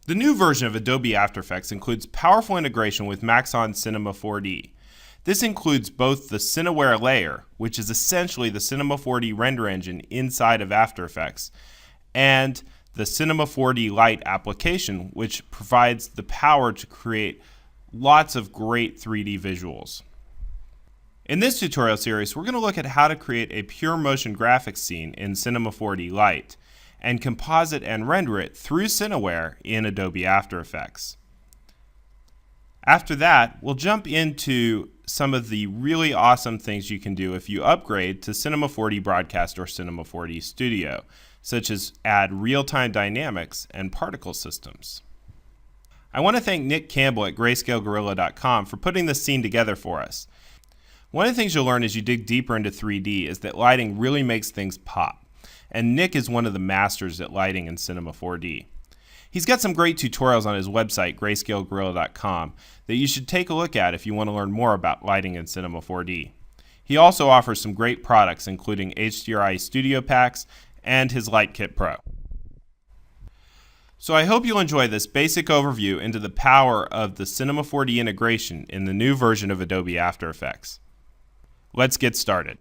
The new version of Adobe After Effects includes powerful integration with Maxon Cinema 4D. This includes both the Cineware layer, which is essentially the Cinema 4D render engine inside of After Effects, and the Cinema 4D Lite application, which provides the power to create lots of great 3D visuals. In this tutorial series, we're going to look at how to create a pure motion graphics scene in Cinema 4D Lite and composite and render it through Cineware in Adobe After Effects. After that, we'll jump into some of the really awesome things you can do if you upgrade to Cinema 4D Broadcast or Cinema 4D Studio, such as add real-time dynamics and particle systems. I want to thank Nick Campbell at GrayscaleGorilla.com for putting this scene together for us. One of the things you'll learn as you dig deeper into 3D is that lighting really makes things pop, and Nick is one of the masters at lighting in Cinema 4D. He's got some great tutorials on his website, GrayscaleGorilla.com, that you should take a look at if you want to learn more about lighting in Cinema 4D. He also offers some great products, including HDRI Studio Packs and his Lite Kit Pro. So I hope you'll enjoy this basic overview into the power of the Cinema 4D integration in the new version of Adobe After Effects. Let's get started.